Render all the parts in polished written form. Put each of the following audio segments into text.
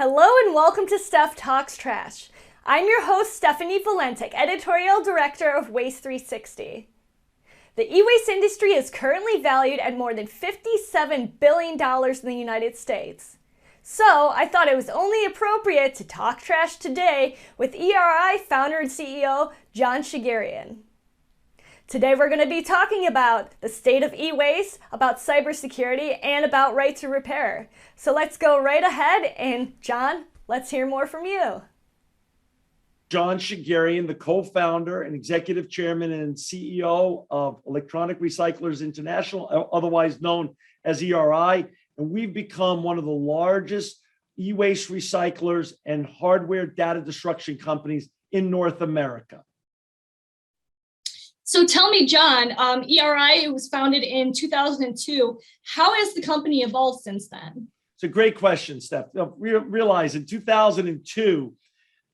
Hello and welcome to Stef Talks Trash. I'm your host, Stefanie Valentic, Editorial Director of Waste 360. The e-waste industry is currently valued at more than $57 billion in the United States. So I thought it was only appropriate to talk trash today with ERI founder and CEO, John Shegerian. Today we're going to be talking about the state of e-waste, about cybersecurity, and about right to repair. So let's go right ahead, and John, let's hear more from you. John Shegerian, the co-founder and executive chairman and CEO of Electronic Recyclers International, otherwise known as ERI, and we've become one of the largest e-waste recyclers and hardware data destruction companies in North America. So tell me, John, ERI was founded in 2002. How has the company evolved since then? It's a great question, Steph. Realize in 2002,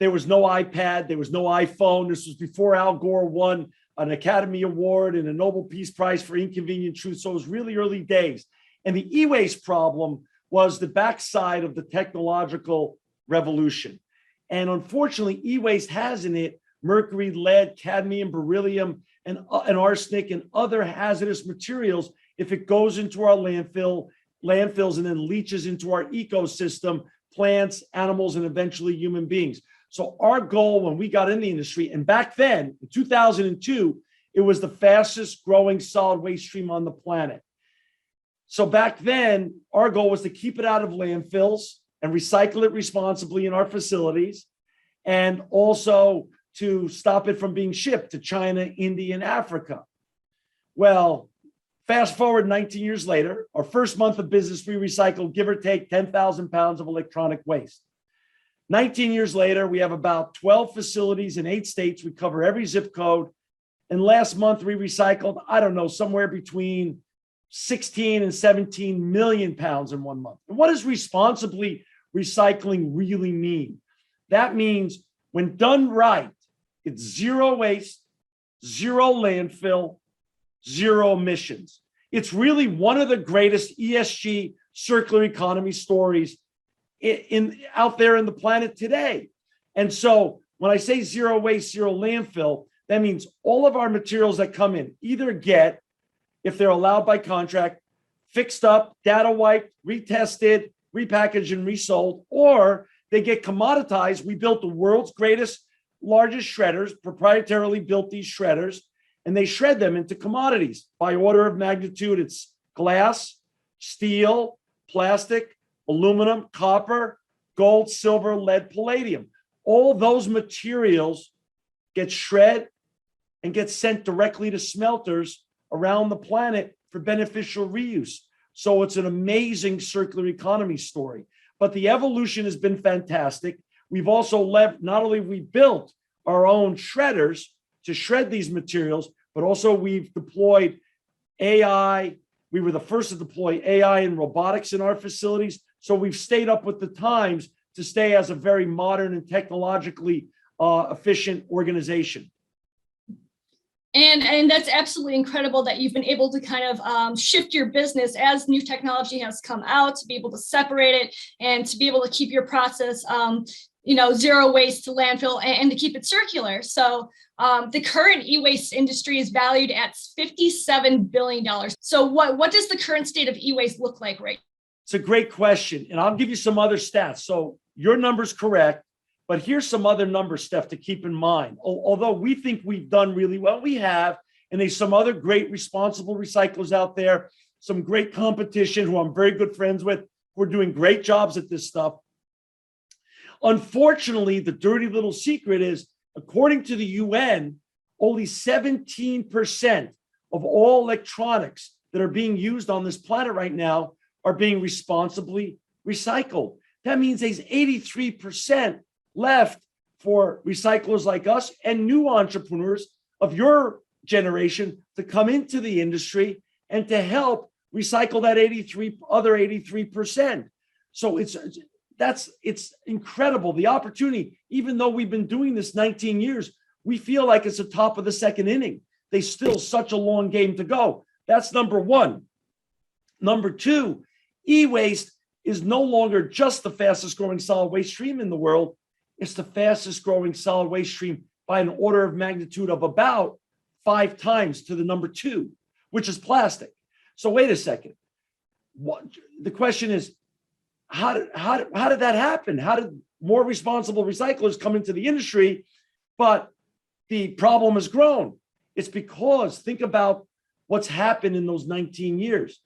there was no iPad, there was no iPhone. This was before Al Gore won an Academy Award and a Nobel Peace Prize for Inconvenient Truth. So it was really early days. And the e-waste problem was the backside of the technological revolution. And unfortunately, e-waste has in it mercury, lead, cadmium, beryllium, and arsenic and other hazardous materials if it goes into our landfills and then leaches into our ecosystem, plants, animals, and eventually human beings. So our goal when we got in the industry, and back then, in 2002, it was the fastest growing solid waste stream on the planet. So back then, our goal was to keep it out of landfills and recycle it responsibly in our facilities, and also to stop it from being shipped to China, India, and Africa. Well, fast forward 19 years later, our first month of business, we recycled, give or take, 10,000 pounds of electronic waste. 19 years later, we have about 12 facilities in 8 states. We cover every zip code. And last month, we recycled, I don't know, somewhere between 16 and 17 million pounds in 1 month. And what does responsibly recycling really mean? That means when done right, it's zero waste, zero landfill, zero emissions. It's really one of the greatest ESG circular economy stories out there in the planet today. And so when I say zero waste, zero landfill, that means all of our materials that come in either get, if they're allowed by contract, fixed up, data wiped, retested, repackaged, and resold, or they get commoditized. We built the world's largest shredders, proprietarily built these shredders, and they shred them into commodities. By order of magnitude, it's glass, steel, plastic, aluminum, copper, gold, silver, lead, palladium. All those materials get shred and get sent directly to smelters around the planet for beneficial reuse. So it's an amazing circular economy story. But the evolution has been fantastic. We've also not only we built our own shredders to shred these materials, but also we've deployed AI. We were the first to deploy AI and robotics in our facilities. So we've stayed up with the times to stay as a very modern and technologically efficient organization. And that's absolutely incredible that you've been able to kind of shift your business as new technology has come out, to be able to separate it and to be able to keep your process, zero waste to landfill and to keep it circular. So the current e-waste industry is valued at $57 billion. So what does the current state of e-waste look like right now? It's a great question. And I'll give you some other stats. So your number's correct. But here's some other numbers, Steph, to keep in mind. Although we think we've done really well, we have, and there's some other great responsible recyclers out there, some great competition who I'm very good friends with. We're doing great jobs at this stuff. Unfortunately, the dirty little secret is, according to the UN, only 17% of all electronics that are being used on this planet right now are being responsibly recycled. That means there's 83% left for recyclers like us and new entrepreneurs of your generation to come into the industry and to help recycle that 83%. So it's incredible, the opportunity. Even though we've been doing this 19 years, we feel like it's the top of the second inning. There's still such a long game to go. That's number one. Number two, e-waste is no longer just the fastest growing solid waste stream in the world. It's the fastest growing solid waste stream by an order of magnitude of about 5 times to the number 2, which is plastic. So wait a second. The question is, how did that happen? How did more responsible recyclers come into the industry, but the problem has grown? It's because, think about what's happened in those 19 years.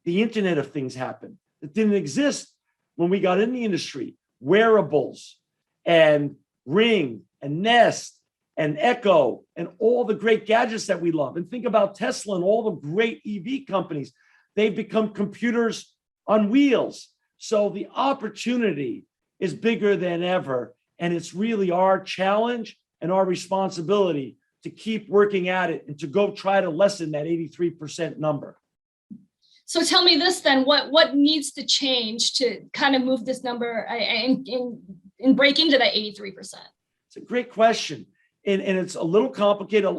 The Internet of Things happened. It didn't exist when we got in the industry. Wearables and Ring and Nest and Echo and all the great gadgets that we love. And think about Tesla and all the great EV companies. They've become computers on wheels. So the opportunity is bigger than ever. And it's really our challenge and our responsibility to keep working at it and to go try to lessen that 83% number. So tell me this then, what needs to change to kind of move this number and break into that 83%? It's a great question. And it's a little complicated.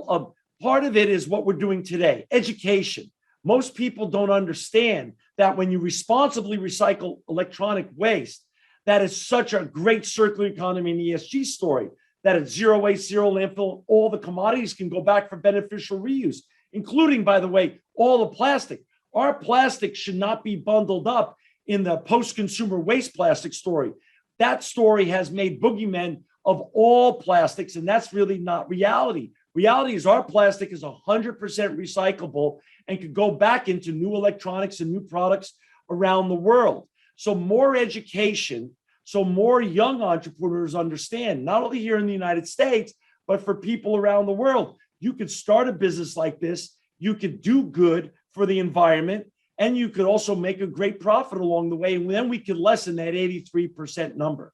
Part of it is what we're doing today, education. Most people don't understand that when you responsibly recycle electronic waste, that is such a great circular economy and ESG story, that it's zero waste, zero landfill. All the commodities can go back for beneficial reuse, including, by the way, all the plastic. Our plastic should not be bundled up in the post-consumer waste plastic story. That story has made boogeymen of all plastics, and that's really not reality. Reality is our plastic is 100% recyclable and could go back into new electronics and new products around the world. So more education, so more young entrepreneurs understand, not only here in the United States, but for people around the world. You could start a business like this, you could do good for the environment, and you could also make a great profit along the way, and then we could lessen that 83% number.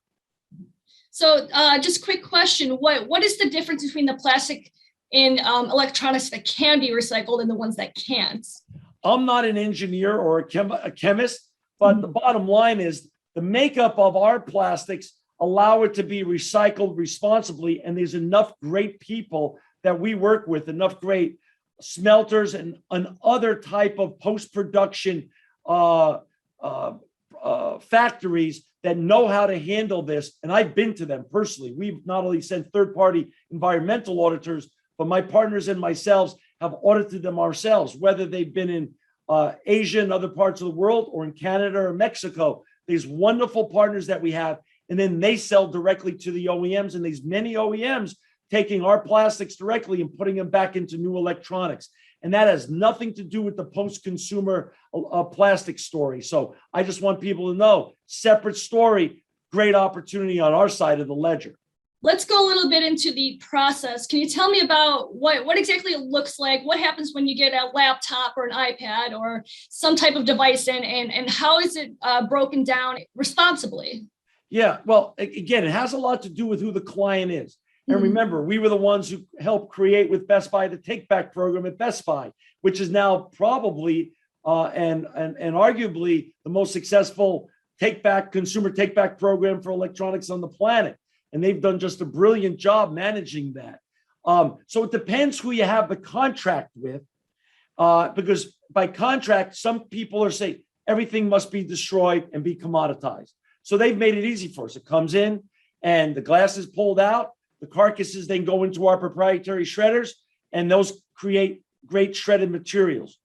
So just quick question, what is the difference between the plastic in electronics that can be recycled and the ones that can't? I'm not an engineer or a chemist, but the bottom line is the makeup of our plastics allow it to be recycled responsibly, and there's enough great people that we work with, enough great smelters and other type of post-production factories that know how to handle this. And I've been to them personally. We've not only sent third-party environmental auditors, but my partners and myself have audited them ourselves, whether they've been in Asia and other parts of the world or in Canada or Mexico. These wonderful partners that we have, and then they sell directly to the OEMs, and these many OEMs taking our plastics directly and putting them back into new electronics. And that has nothing to do with the post-consumer plastic story. So I just want people to know, separate story, great opportunity on our side of the ledger. Let's go a little bit into the process. Can you tell me about what exactly it looks like? What happens when you get a laptop or an iPad or some type of device in, and how is it broken down responsibly? Yeah, well, again, it has a lot to do with who the client is. And remember, we were the ones who helped create with Best Buy the Take Back program at Best Buy, which is now probably and arguably the most successful consumer take back program for electronics on the planet. And they've done just a brilliant job managing that. So it depends who you have the contract with, because by contract, some people are saying everything must be destroyed and be commoditized. So they've made it easy for us. It comes in and the glass is pulled out. The carcasses then go into our proprietary shredders, and those create great shredded materials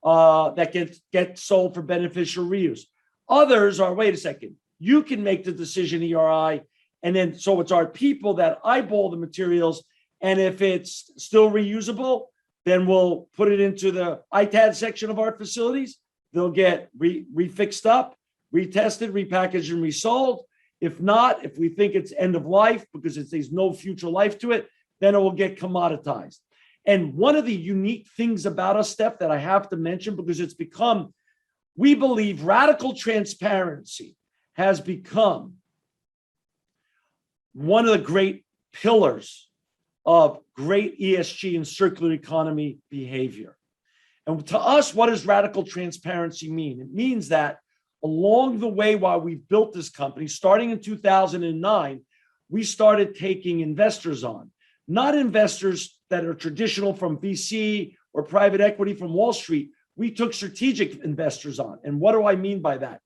that get sold for beneficial reuse. Others are, wait a second, you can make the decision, ERI, and then so it's our people that eyeball the materials, and if it's still reusable, then we'll put it into the ITAD section of our facilities. They'll get refixed up, retested, repackaged, and resold. If not, if we think it's end of life because there's no future life to it, then it will get commoditized. And one of the unique things about us, Steph, that I have to mention, because it's become, we believe radical transparency has become one of the great pillars of great ESG and circular economy behavior. And to us, what does radical transparency mean? It means that along the way, while we've built this company, starting in 2009, we started taking investors on, not investors that are traditional from VC or private equity from Wall Street. We took strategic investors on. And what do I mean by that?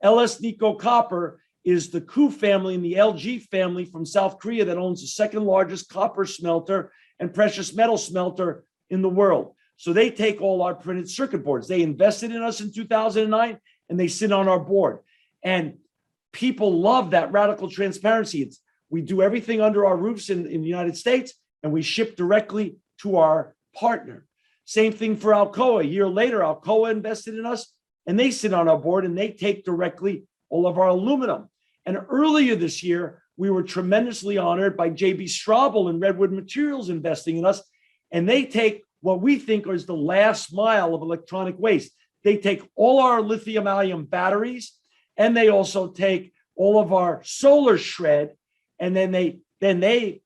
LS Nico Copper is the Ku family and the LG family from South Korea that owns the second largest copper smelter and precious metal smelter in the world. So they take all our printed circuit boards. They invested in us in 2009 and they sit on our board. And people love that radical transparency. We do everything under our roofs in the United States and we ship directly to our partner. Same thing for Alcoa. A year later, Alcoa invested in us and they sit on our board and they take directly all of our aluminum. And earlier this year, we were tremendously honored by JB Straubel and Redwood Materials investing in us. And they take what we think is the last mile of electronic waste. They take all our lithium-ion batteries and they also take all of our solar shred and then they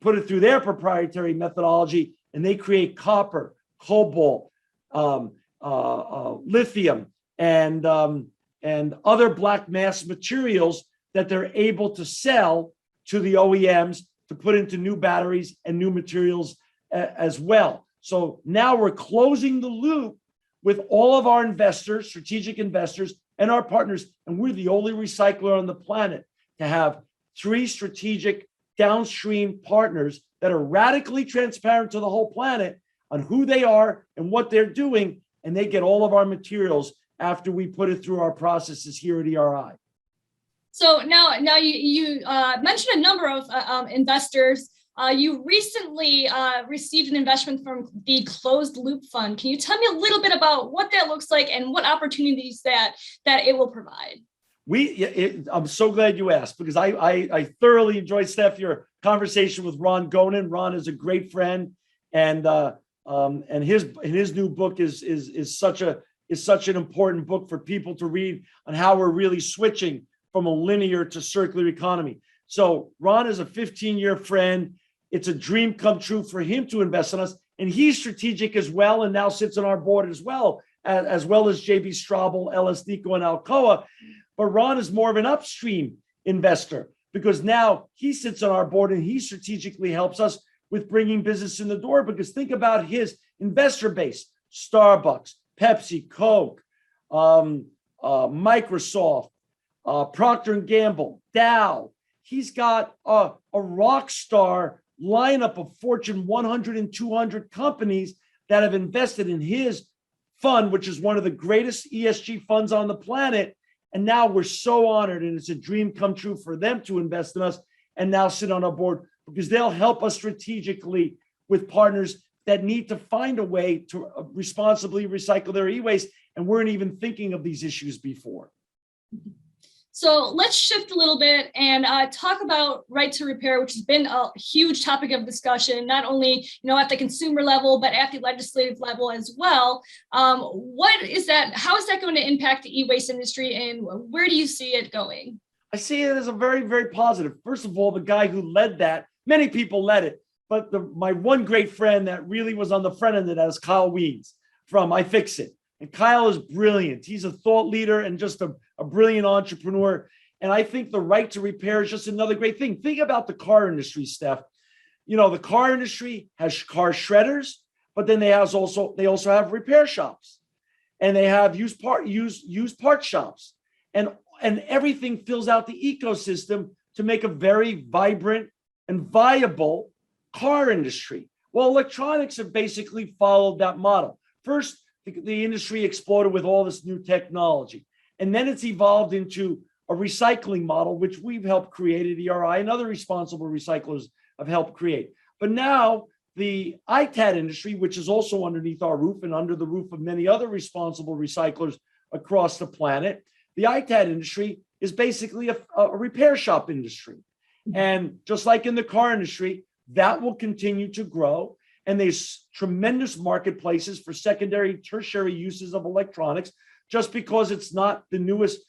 put it through their proprietary methodology and they create copper, cobalt, lithium, and other black mass materials that they're able to sell to the OEMs to put into new batteries and new materials as well. So now we're closing the loop with all of our investors, strategic investors, and our partners, and we're the only recycler on the planet to have 3 strategic downstream partners that are radically transparent to the whole planet on who they are and what they're doing, and they get all of our materials after we put it through our processes here at ERI. So now you mentioned a number of investors. You recently received an investment from the Closed Loop Fund. Can you tell me a little bit about what that looks like and what opportunities that it will provide? I'm so glad you asked because I thoroughly enjoyed, Steph, your conversation with Ron Gonen. Ron is a great friend, and his new book is such an important book for people to read on how we're really switching from a linear to circular economy. So Ron is a 15-year friend. It's a dream come true for him to invest in us, and he's strategic as well, and now sits on our board as well as JB Straubel, LS Nico, and Alcoa. But Ron is more of an upstream investor because now he sits on our board and he strategically helps us with bringing business in the door. Because think about his investor base: Starbucks, Pepsi, Coke, Microsoft, Procter & Gamble, Dow. He's got a rock star lineup of Fortune 100 and 200 companies that have invested in his fund, which is one of the greatest ESG funds on the planet. And now we're so honored, and it's a dream come true for them to invest in us and now sit on our board because they'll help us strategically with partners that need to find a way to responsibly recycle their e-waste. And weren't even thinking of these issues before. So let's shift a little bit and talk about right to repair, which has been a huge topic of discussion, not only at the consumer level, but at the legislative level as well. What is that? How is that going to impact the e-waste industry, and where do you see it going? I see it as a very, very positive. First of all, the guy who led that, many people led it, but my one great friend that really was on the front end of that is Kyle Weeds from iFixit. And Kyle is brilliant. He's a thought leader and just a brilliant entrepreneur. And I think the right to repair is just another great thing. Think about the car industry, Steph. The car industry has car shredders, but then they also have repair shops, and they have used part shops, and everything fills out the ecosystem to make a very vibrant and viable car industry. Well, electronics have basically followed that model. First, the industry exploded with all this new technology. And then it's evolved into a recycling model, which we've helped create at ERI and other responsible recyclers have helped create. But now the ITAD industry, which is also underneath our roof and under the roof of many other responsible recyclers across the planet, the ITAD industry is basically a repair shop industry. And just like in the car industry, that will continue to grow. And there's tremendous marketplaces for secondary, tertiary uses of electronics. Just because it's not the newest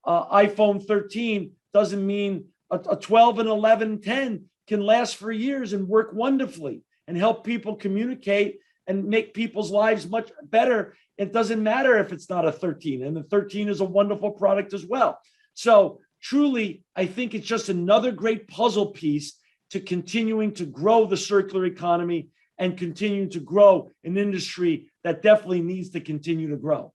iPhone 13 doesn't mean a 12 and 11 and 10 can last for years and work wonderfully and help people communicate and make people's lives much better. It doesn't matter if it's not a 13, and the 13 is a wonderful product as well. So truly, I think it's just another great puzzle piece to continuing to grow the circular economy and continue to grow an industry that definitely needs to continue to grow.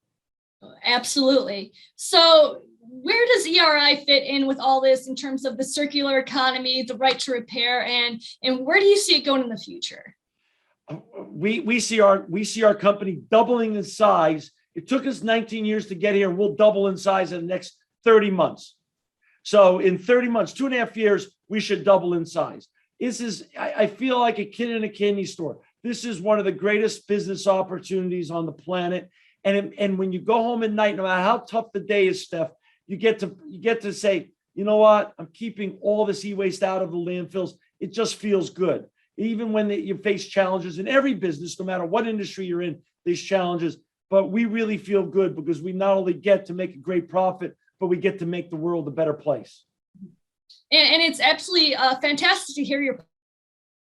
Absolutely. So where does ERI fit in with all this in terms of the circular economy, the right to repair, and where do you see it going in the future? We see our company doubling in size. It took us 19 years to get here, and we'll double in size in the next 30 months. So in 30 months, 2.5 years, we should double in size. I feel like a kid in a candy store. This is one of the greatest business opportunities on the planet. And when you go home at night, no matter how tough the day is, Steph, you get to say, you know what? I'm keeping all this e-waste out of the landfills. It just feels good. Even when you face challenges in every business, no matter what industry you're in, there's challenges. But we really feel good because we not only get to make a great profit, but we get to make the world a better place. And it's absolutely fantastic to hear your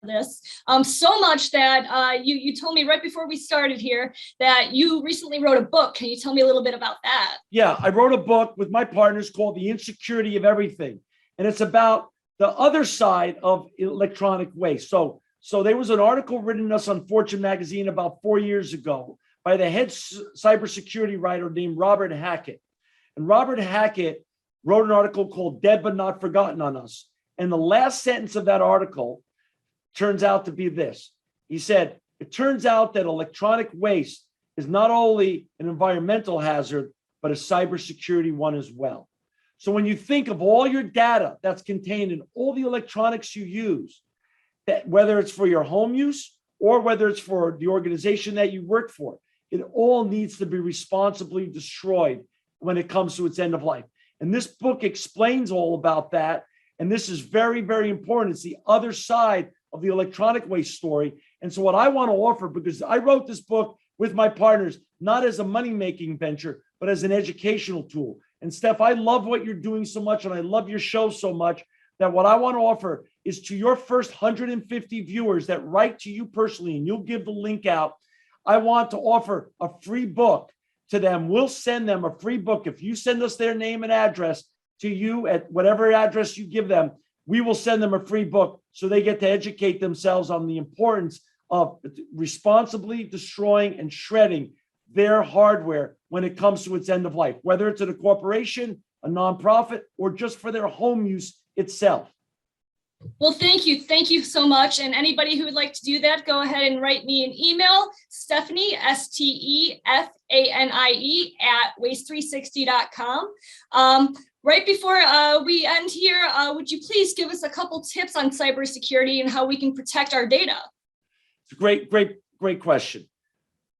this so much that you told me right before we started here that you recently wrote a book. Can you tell me a little bit about that? Yeah, I wrote a book with my partners called The Insecurity of Everything. And it's about the other side of electronic waste. So there was an article written in us on Fortune magazine about 4 years ago by the head cybersecurity writer named Robert Hackett. And Robert Hackett wrote an article called Dead But Not Forgotten on Us. And the last sentence of that article turns out to be this. He said, it turns out that electronic waste is not only an environmental hazard, but a cybersecurity one as well. So when you think of all your data that's contained in all the electronics you use, that whether it's for your home use or whether it's for the organization that you work for, it all needs to be responsibly destroyed when it comes to its end of life. And this book explains all about that. And this is very, very important. It's the other side of the electronic waste story. And so what I want to offer, because I wrote this book with my partners, not as a money-making venture, but as an educational tool. And Steph, I love what you're doing so much, and I love your show so much that what I want to offer is to your first 150 viewers that write to you personally, and you'll give the link out. I want to offer a free book to them. We'll send them a free book. If you send us their name and address to you at whatever address you give them, we will send them a free book so they get to educate themselves on the importance of responsibly destroying and shredding their hardware when it comes to its end of life, whether it's at a corporation, a nonprofit, or just for their home use itself. Well, thank you. Thank you so much. And anybody who would like to do that, go ahead and write me an email, Stefanie, Stefanie at waste360.com. Right before we end here, would you please give us a couple tips on cybersecurity and how we can protect our data? It's a great question.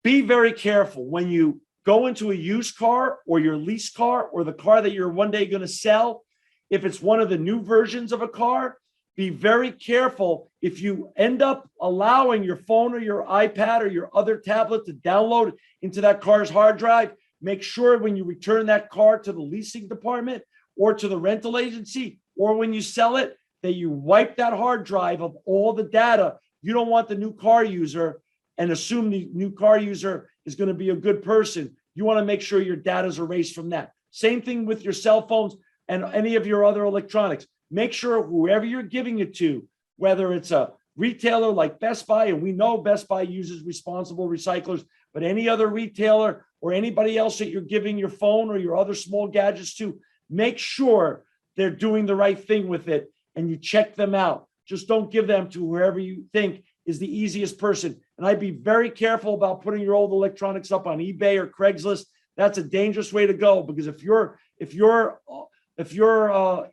Be very careful when you go into a used car or your lease car or the car that you're one day going to sell. If it's one of the new versions of a car, be very careful if you end up allowing your phone or your iPad or your other tablet to download into that car's hard drive. Make sure when you return that car to the leasing department or to the rental agency, or when you sell it, that you wipe that hard drive of all the data. You don't want the new car user and assume the new car user is going to be a good person. You want to make sure your data is erased from that. Same thing with your cell phones and any of your other electronics. Make sure whoever you're giving it to, whether it's a retailer like Best Buy, and we know Best Buy uses responsible recyclers, but any other retailer or anybody else that you're giving your phone or your other small gadgets to, make sure they're doing the right thing with it and you check them out. Just don't give them to whoever you think is the easiest person. And I'd be very careful about putting your old electronics up on eBay or Craigslist. That's a dangerous way to go, because if your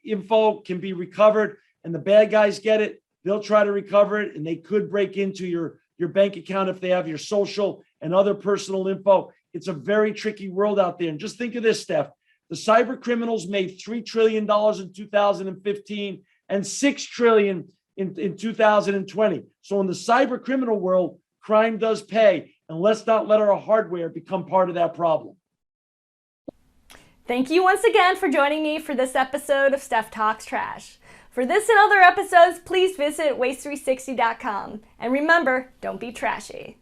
info can be recovered and the bad guys get it, they'll try to recover it, and they could break into your bank account if they have your social and other personal info. It's a very tricky world out there. And just think of this, Steph. The cyber criminals made $3 trillion in 2015 and $6 trillion in 2020. So in the cyber criminal world, crime does pay. And let's not let our hardware become part of that problem. Thank you once again for joining me for this episode of Stef Talks Trash. For this and other episodes, please visit waste360.com. And remember, don't be trashy.